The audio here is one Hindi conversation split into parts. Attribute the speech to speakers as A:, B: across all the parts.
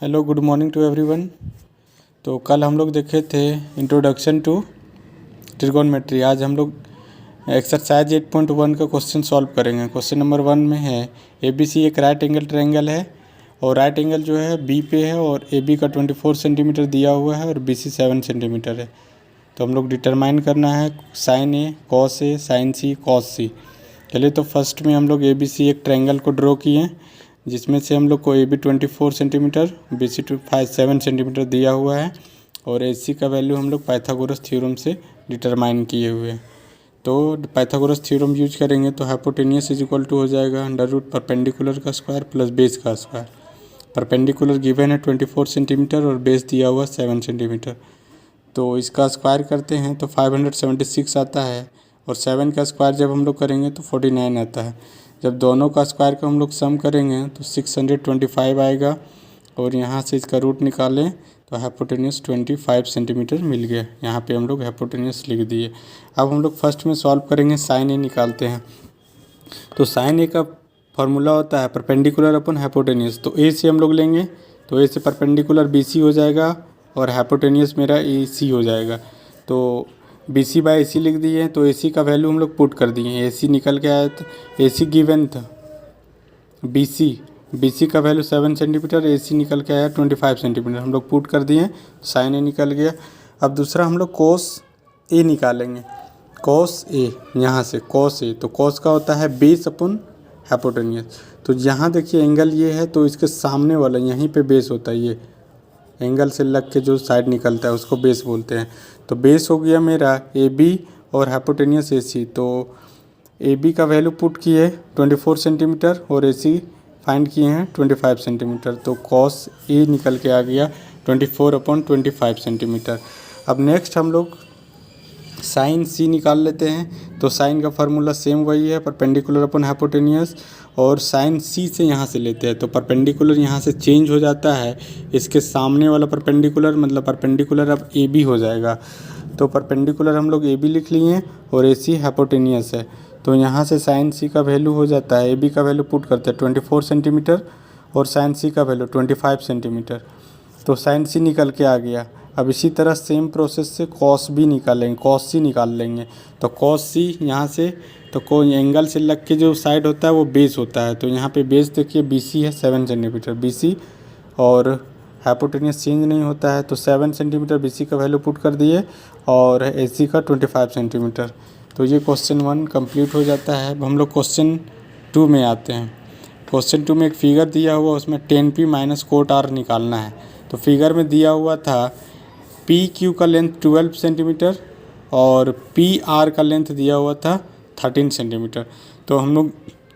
A: Hello good morning to everyone. तो कल हम लोग देखे थे इंट्रोडक्शन टू ट्रिगोनमेट्री। आज हम लोग एक्सरसाइज 8.1 का क्वेश्चन सॉल्व करेंगे। क्वेश्चन नंबर 1 में है ABC एक राइट एंगल ट्रायंगल है और राइट एंगल जो है B पे है और AB का 24 सेंटीमीटर दिया हुआ है और BC 7 सेंटीमीटर है। तो हम लोग डिटरमाइन करना है sine A cos A sine C cos C। चलिए तो फर्स्ट में हम लोग ABC एक ट्रायंगल को ड्रॉ किए जिसमें से हम लोग को AB 24 सेंटीमीटर BC 7 सेंटीमीटर दिया हुआ है और AC का वैल्यू हम लोग पाइथागोरस थ्योरम से डिटरमाइन किए हुए हैं। तो पाइथागोरस थ्योरम यूज करेंगे तो हाइपोटेनियस इज इक्वल टू हो जाएगा अंडर रूट परपेंडिकुलर का स्क्वायर प्लस बेस का स्क्वायर। परपेंडिकुलर गिवन है 24 सेंटीमीटर और बेस दिया हुआ 7 सेंटीमीटर। तो इसका स्क्वायर करते हैं तो 576 आता है और 7 का स्क्वायर जब हम लोग करेंगे तो 49 आता है। जब दोनों का स्क्वायर का हम लोग सम करेंगे तो 625 आएगा और यहाँ से इसका रूट निकालें तो हाइपोटेनियस 25 सेंटीमीटर मिल गया। यहाँ पे हम लोग हाइपोटेनियस लिख दिए। अब हम लोग फर्स्ट में सॉल्व करेंगे साइन ए निकालते हैं। तो साइन ए का फॉर्मूला होता है परपेंडिकुलर अपन हाइपोटेनियस। तो ए से हम लोग लेंगे तो ए से परपेंडिकुलर BC हो जाएगा और हाइपोटेनियस मेरा AC हो जाएगा। तो BC बाय AC लिख दिए तो AC का वैल्यू हम लोग पुट कर दिए। AC निकल के आया तो AC गिवन था BC का वैल्यू 7 सेंटीमीटर, AC निकल के आया 25 सेंटीमीटर। हम लोग पुट कर दिए, साइन A निकल गया। अब दूसरा हम लोग कोस A निकालेंगे। कोस A यहाँ से कोस A, तो कोस का होता है बेस अपन हाइपोटेनियस। तो यहाँ देखिए एंगल ये है तो इसके सामने वाला यहीं पे बेस होता है। ये एंगल से लग के जो साइड निकलता है उसको बेस बोलते हैं। तो बेस हो गया मेरा AB और हाइपोटेनियस AC। तो AB का वैल्यू पुट किए 24 सेंटीमीटर और AC फाइंड किए हैं 25 सेंटीमीटर। तो कॉस A निकल के आ गया 24/25 सेंटीमीटर। अब नेक्स्ट हम लोग साइन C निकाल लेते हैं। तो साइन का फार्मूला सेम वही है परपेंडिकुलर अपन हाइपोटेनियस और साइन C से यहाँ से लेते हैं। तो परपेंडिकुलर यहाँ से चेंज हो जाता है, इसके सामने वाला परपेंडिकुलर मतलब परपेंडिकुलर अब AB हो जाएगा। तो परपेंडिकुलर हम लोग AB लिख लिए और AC हाइपोटेनियस है। तो यहाँ से साइन C का वैल्यू हो जाता है, AB का वैल्यू पुट करते हैं 24 सेंटीमीटर और साइन C का वैल्यू 25 सेंटीमीटर। तो साइन C निकल के आ गया। अब इसी तरह सेम प्रोसेस से कॉस B निकालेंगे, कॉस C निकाल लेंगे। तो कॉस C यहाँ से तो कोई एंगल से लग के जो साइड होता है वो बेस होता है। तो यहाँ पे बेस देखिए BC है 7 सेंटीमीटर BC और हाइपोटेनियस चेंज नहीं होता है। तो 7 सेंटीमीटर BC का वैल्यू पुट कर दिए और AC का 25 सेंटीमीटर। तो ये क्वेश्चन 1 कंप्लीट हो जाता है। अब हम लोग क्वेश्चन 2 में आते हैं। क्वेश्चन 2 में एक फिगर दिया हुआ उसमें 10P माइनस कोट R निकालना है। तो फिगर में दिया हुआ था PQ का लेंथ 12 सेंटीमीटर और PR का लेंथ दिया हुआ था 13 सेंटीमीटर। तो हम लोग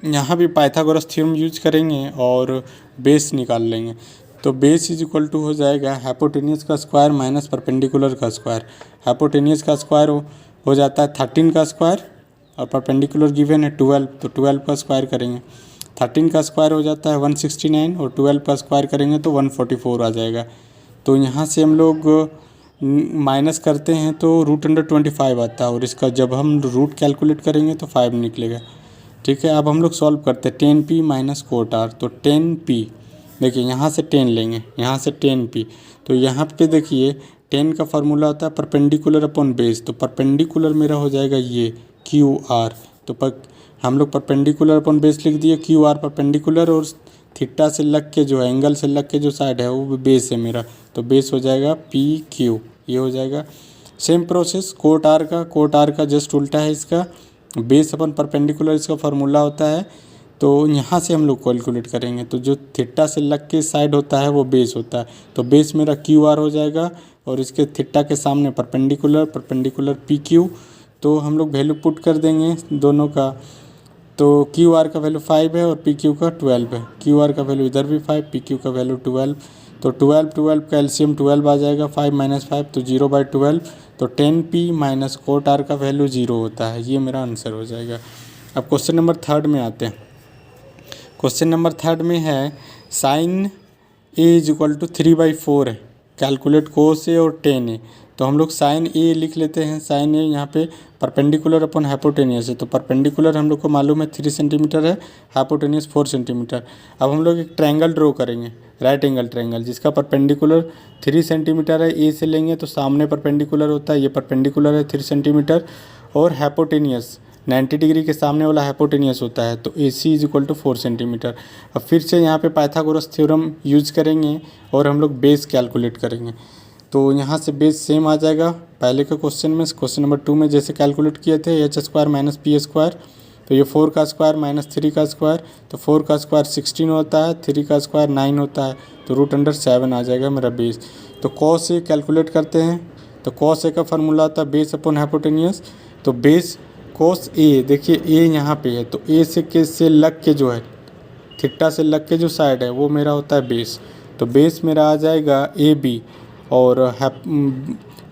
A: यहाँ भी पाइथागोरस थ्योरम यूज करेंगे और बेस निकाल लेंगे। तो बेस इज इक्वल टू हो जाएगा हाइपोटेनियस का स्क्वायर माइनस परपेंडिकुलर का स्क्वायर। हाइपोटेनियस का स्क्वायर हो जाता है 13 का स्क्वायर और परपेंडिकुलर गिवन है 12, तो 12 का स्क्वायर करेंगे। 13 का स्क्वायर हो जाता है 169 और 12 का स्क्वायर करेंगे तो 144 आ जाएगा। तो यहाँ से हम लोग माइनस करते हैं तो √25 आता है और इसका जब हम रूट कैलकुलेट करेंगे तो 5 निकलेगा। ठीक है, अब हम लोग सॉल्व करते हैं 10P माइनस कोट R। तो 10P देखिए यहाँ से 10 लेंगे, यहाँ से 10P। तो यहाँ पे देखिए 10 का फार्मूला होता है परपेंडिकुलर अपॉन बेस। तो परपेंडिकुलर मेरा हो जाएगा ये QR। तो हम लोग परपेंडिकुलर अपॉन बेस लिख दिए QR परपेंडिकुलर और थीटा से लग के जो एंगल से लग के जो साइड है वो बेस है मेरा। तो बेस हो जाएगा PQ, ये हो जाएगा। सेम प्रोसेस कोट R का जस्ट उल्टा है इसका, बेस अपन परपेंडिकुलर इसका फार्मूला होता है। तो यहाँ से हम लोग कैलकुलेट करेंगे तो जो थीटा से लग के साइड होता है वो बेस होता है। तो बेस मेरा QR हो जाएगा और इसके थीटा के सामने परपेंडिकुलर PQ। तो हम लोग वैल्यू पुट कर देंगे दोनों का। तो QR का वैल्यू 5 है और PQ का 12 है। QR का वैल्यू इधर भी 5, PQ का वैल्यू 12। तो 12 का एलसीएम 12 आ जाएगा, 5 माइनस 5 तो 0/12। तो 10P माइनस कोट R का वैल्यू 0 होता है। ये मेरा आंसर हो जाएगा। अब क्वेश्चन नंबर 3 में आते हैं। क्वेश्चन नंबर 3 में है sine A is equal to 3/4 है। कैलकुलेट कोस A और tan A। तो हम लोग साइन ए लिख लेते हैं। साइन ए यहाँ पे परपेंडिकुलर अपॉन हाइपोटेनियस है, तो परपेंडिकुलर हम लोग को मालूम है 3 सेंटीमीटर है, हाइपोटेनियस 4 सेंटीमीटर। अब हम लोग एक ट्रायंगल ड्रॉ करेंगे, राइट एंगल ट्रायंगल, जिसका परपेंडिकुलर 3 सेंटीमीटर है। ए से लेंगे तो सामने परपेंडिकुलर होता है, ये परपेंडिकुलर है 3 सेंटीमीटर, और हाइपोटेनियस 90 डिग्री के सामने वाला हाइपोटेनियस होता है, तो ए सी इज इक्वल टू 4 सेंटीमीटर। अब फिर से यहाँ पे पाइथागोरस थ्योरम यूज करेंगे और हम लोग बेस कैलकुलेट करेंगे। तो यहाँ से बेस सेम आ जाएगा पहले के क्वेश्चन में, क्वेश्चन नंबर 2 में जैसे कैलकुलेट किए थे, H square minus P square, तो ये 4 का स्क्वायर माइनस 3 का स्क्वायर, तो 4 का स्क्वायर 16 होता है, 3 का स्क्वायर 9 होता है, तो √7 आ जाएगा मेरा बेस। तो कॉस ए कैलकुलेट करते हैं, तो कॉस ए का फार्मूला होता है बेस अपॉन हाइपोटेनियस, तो बेस कॉस ए, देखिए ए यहाँ पे है, तो ए से लग के जो है, थीटा से लग के जो साइड है वो मेरा होता है बेस, तो बेस मेरा आ जाएगा ए बी, और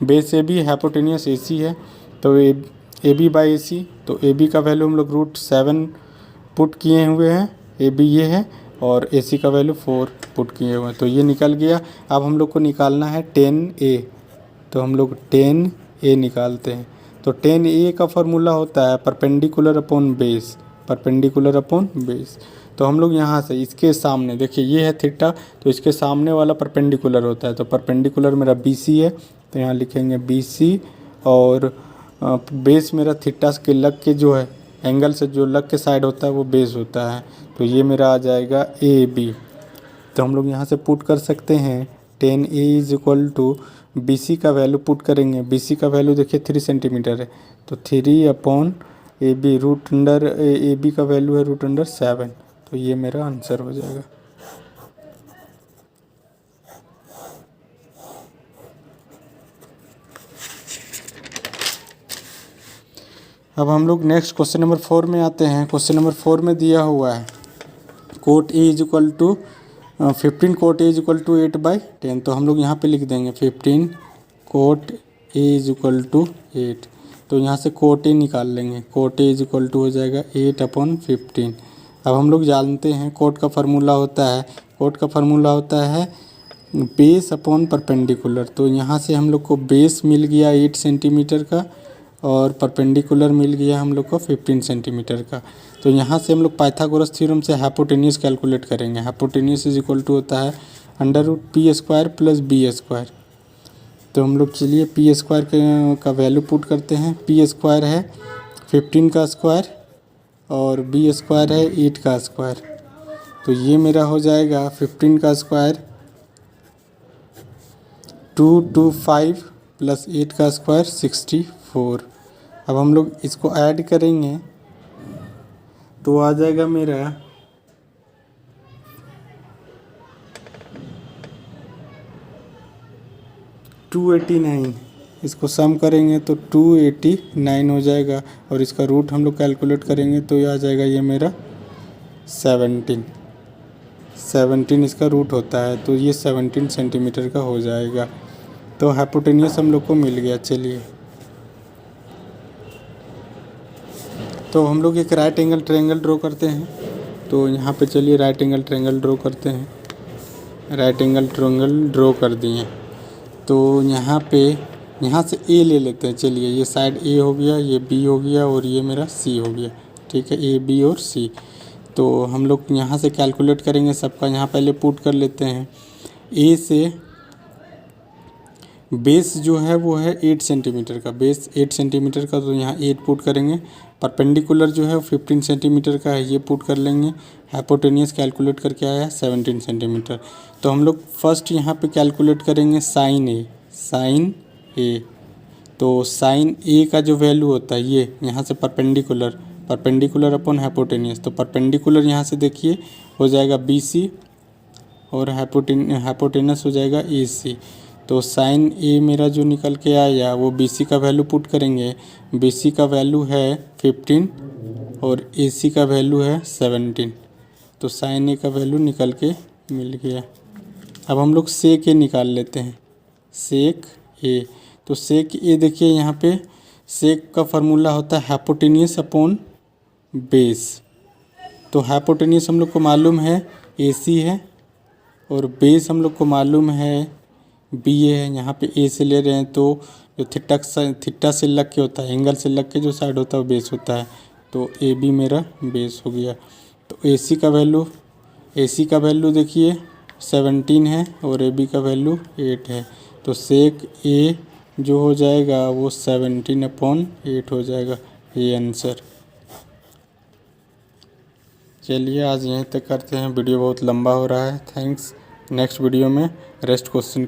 A: बेस ए बी हाइपोटेनियस ए सी है, तो ए बी बाई ए सी, तो ए बी का वैल्यू हम लोग √7 पुट किए हुए हैं, ए बी ये है, और ए सी का वैल्यू 4 पुट किए हुए हैं, तो ये निकल गया। अब हम लोग को निकालना है 10A, तो हम लोग 10A निकालते हैं। तो 10A का फार्मूला होता है perpendicular upon base, perpendicular upon base. तो हम लोग यहाँ से इसके सामने देखिए ये है थीटा, तो इसके सामने वाला परपेंडिकुलर होता है, तो परपेंडिकुलर मेरा BC है, तो यहाँ लिखेंगे BC, और बेस मेरा थीटा के लग के जो है, एंगल से जो लग के साइड होता है वो बेस होता है, तो ये मेरा आ जाएगा AB। तो हम लोग यहाँ से पुट कर सकते हैं 10A is equal to BC का वैल्यू पुट करेंगे, BC का वैल्यू देखिए 3 सेंटीमीटर है, तो 3 अपॉन AB, AB का वैल्यू है √7, तो ये मेरा आंसर हो जाएगा। अब हम लोग नेक्स्ट क्वेश्चन नंबर 4 में आते हैं। क्वेश्चन नंबर 4 में दिया हुआ है cot A is equal to 15 cot A is equal to 8/10, तो हम लोग यहाँ पे लिख देंगे 15 cot A is equal to 8, तो यहाँ से कोट ए निकाल लेंगे, cot A is equal to हो जाएगा 8/15। अब हम लोग जानते हैं कोट का फार्मूला होता है, कोट का फार्मूला होता है बेस अपॉन परपेंडिकुलर, तो यहाँ से हम लोग को बेस मिल गया 8 सेंटीमीटर का, और परपेंडिकुलर मिल गया हम लोग को 15 सेंटीमीटर का। तो यहाँ से हम लोग पाइथागोरस थ्योरम से हाइपोटेनियस कैलकुलेट करेंगे। हाइपोटेनियस इज इक्वल टू होता है √P² प्लस B²। तो हम लोग चलिए P² का वैल्यू पुट करते हैं। P² है 15 का स्क्वायर, और B² है 8 का स्क्वायर, तो ये मेरा हो जाएगा 15 का स्क्वायर 225 प्लस 8 का स्क्वायर 64। अब हम लोग इसको ऐड करेंगे तो आ जाएगा मेरा 289, इसको सम करेंगे तो 289 हो जाएगा, और इसका रूट हम लोग कैलकुलेट करेंगे तो ये आ जाएगा ये मेरा 17 इसका रूट होता है, तो ये 17 सेंटीमीटर का हो जाएगा। तो हाइपोटेनियस हम लोग को मिल गया। चलिए तो हम लोग एक राइट एंगल ट्रायंगल ड्रॉ करते हैं, तो यहाँ पे चलिए राइट एंगल ट्रायंगल ड्रॉ करते हैं। राइट एंगल ट्रायंगल ड्रॉ कर दिए, तो यहाँ से ए ले लेते हैं। चलिए ये साइड ए हो गया, ये बी हो गया, और ये मेरा सी हो गया, ठीक है, ए बी और सी। तो हम लोग यहाँ से कैलकुलेट करेंगे सबका, यहाँ पहले पुट कर लेते हैं। ए से बेस जो है वो है 8 सेंटीमीटर का, बेस 8 सेंटीमीटर का, तो यहाँ 8 पुट करेंगे। परपेंडिकुलर जो है 15 सेंटीमीटर का है, ये पुट कर लेंगे। हाइपोटेनियस कैलकुलेट करके आया है 17 सेंटीमीटर। तो हम लोग फर्स्ट यहाँ पे कैलकुलेट करेंगे साइन ए। तो साइन ए का जो वैल्यू होता है ये यहाँ से परपेंडिकुलर अपॉन हाइपोटेनियस, तो परपेंडिकुलर यहाँ से देखिए हो जाएगा BC, और हाइपोटेनियस हो जाएगा AC। तो साइन ए मेरा जो निकल के आया वो BC का वैल्यू पुट करेंगे। BC का वैल्यू है 15 और AC का वैल्यू है 17, तो साइन ए का वैल्यू निकल के मिल गया। अब हम लोग सेक ए निकाल लेते हैं, सेक ए। तो सेक ए देखिए यहाँ पे सेक का फार्मूला होता है हाइपोटेनियस अपॉन बेस। तो हाइपोटेनियस हम लोग को मालूम है AC है, और बेस हम लोग को मालूम है बी ए है, यहाँ पे ए से ले रहे हैं तो जो थीटा से लग के होता है, एंगल से लग के जो साइड होता है वो बेस होता है, तो ए बी मेरा बेस हो गया। तो ए सी का वैल्यू देखिए 17 है और ए बी का वैल्यू 8 है, तो सेक ए जो हो जाएगा वो 17/8 हो जाएगा, ये आंसर। चलिए आज यहीं तक करते हैं, वीडियो बहुत लंबा हो रहा है। थैंक्स। नेक्स्ट वीडियो में रेस्ट क्वेश्चन